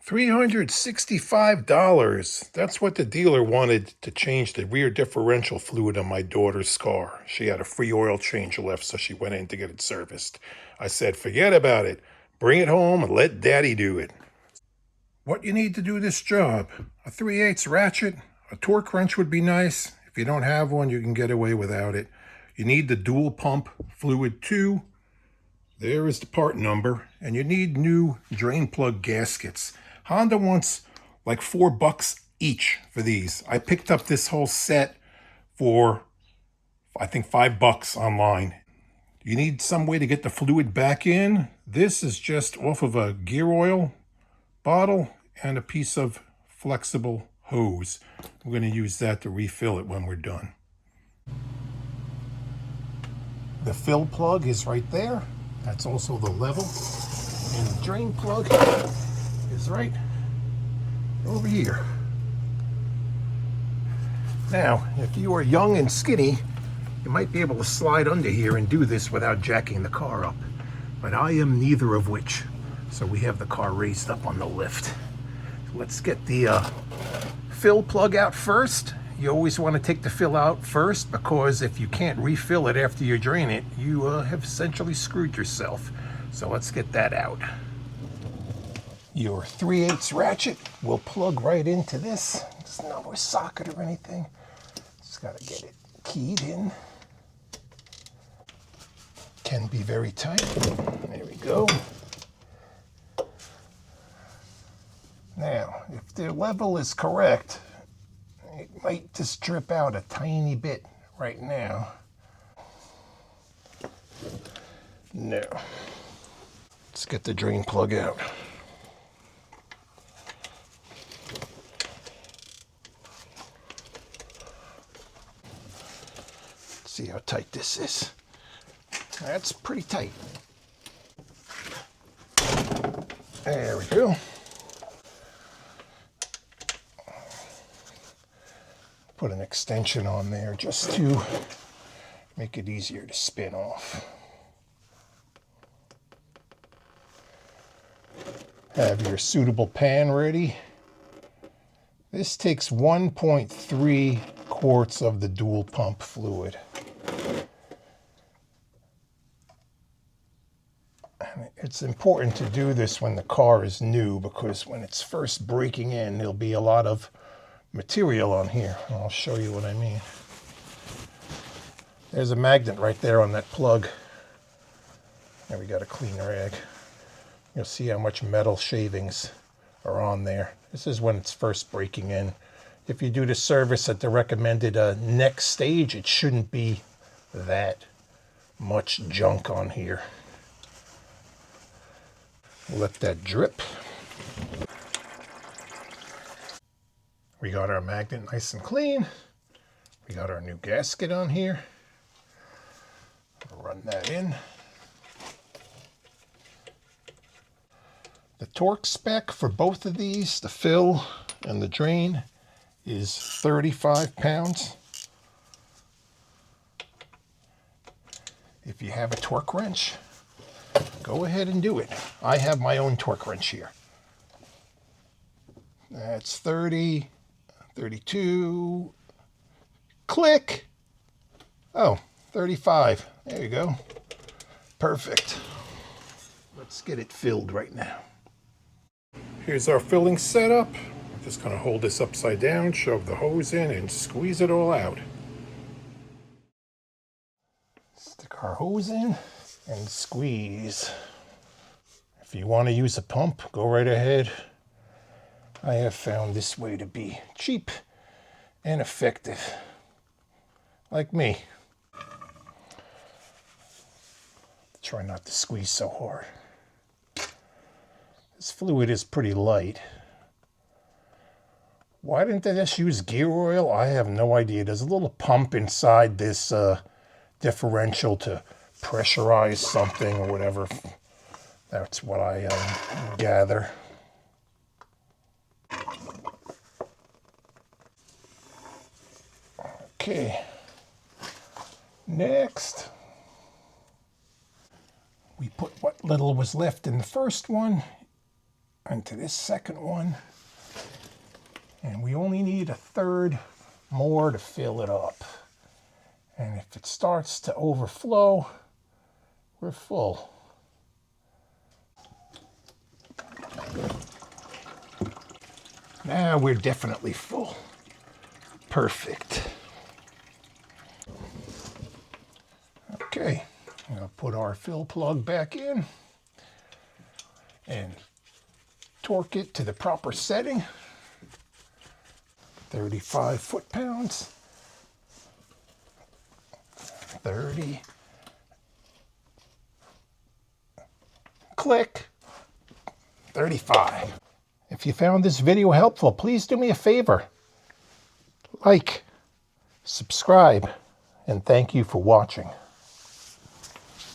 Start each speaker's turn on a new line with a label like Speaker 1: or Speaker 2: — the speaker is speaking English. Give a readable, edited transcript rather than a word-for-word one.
Speaker 1: $365. That's what the dealer wanted to change the rear differential fluid on my daughter's car. She had a free oil change left, so she went in to get it serviced. I said, forget about it. Bring it home and let Daddy do it. What you need to do this job: a 3/8 ratchet, a torque wrench would be nice. If you don't have one, you can get away without it. You need the dual pump fluid 2. There is the part number. And you need new drain plug gaskets. Honda wants like $4 each for these. I picked up this whole set for, I think, $5 online. You need some way to get the fluid back in. This is just off of a gear oil bottle and a piece of flexible hose. We're going to use that to refill it when we're done. The fill plug is right there. That's also the level. And the drain plug is right over here. Now, if you are young and skinny, you might be able to slide under here and do this without jacking the car up. But I am neither of which. So we have the car raised up on the lift. Let's get the fill plug out first. You always want to take the fill out first, because if you can't refill it after you drain it, you have essentially screwed yourself. So let's get that out. Your 3/8 ratchet will plug right into this. There's no socket or anything. Just got to get it keyed in. Can be very tight. There we go. Now, if the level is correct, it might just drip out a tiny bit right now. No. Let's get the drain plug out. See how tight this is. That's pretty tight. There we go. Put an extension on there just to make it easier to spin off. Have your suitable pan ready. This takes 1.3 quarts of the dual pump fluid. And it's important to do this when the car is new, because when it's first breaking in, there'll be a lot of material on here. I'll show you what I mean. There's a magnet right there on that plug. There, we got a clean rag. You'll see how much metal shavings are on there. This is when it's first breaking in. If you do the service at the recommended next stage, it shouldn't be that much junk on here. Let that drip. We got our magnet nice and clean. We got our new gasket on here. I'll run that in. The torque spec for both of these, the fill and the drain, is 35 pounds. If you have a torque wrench, go ahead and do it. I have my own torque wrench here. That's 30, 32, click. Oh, 35. There you go. Perfect. Let's get it filled right now. Here's our filling setup. I'm just going to hold this upside down, shove the hose in, and squeeze it all out. Stick our hose in and squeeze. If you want to use a pump, go right ahead. I have found this way to be cheap and effective, like me. Try not to squeeze so hard. This fluid is pretty light. Why didn't they just use gear oil? I have no idea. There's a little pump inside this differential to pressurize something or whatever. That's what I gather. Okay. Next, we put what little was left in the first one into this second one. And we only need a third more to fill it up. And if it starts to overflow, we're full. Now we're definitely full. Perfect. Okay, I'm going to put our fill plug back in and torque it to the proper setting. 35 foot-pounds. 30. Click. 35. If you found this video helpful, please do me a favor. Like, subscribe, and thank you for watching.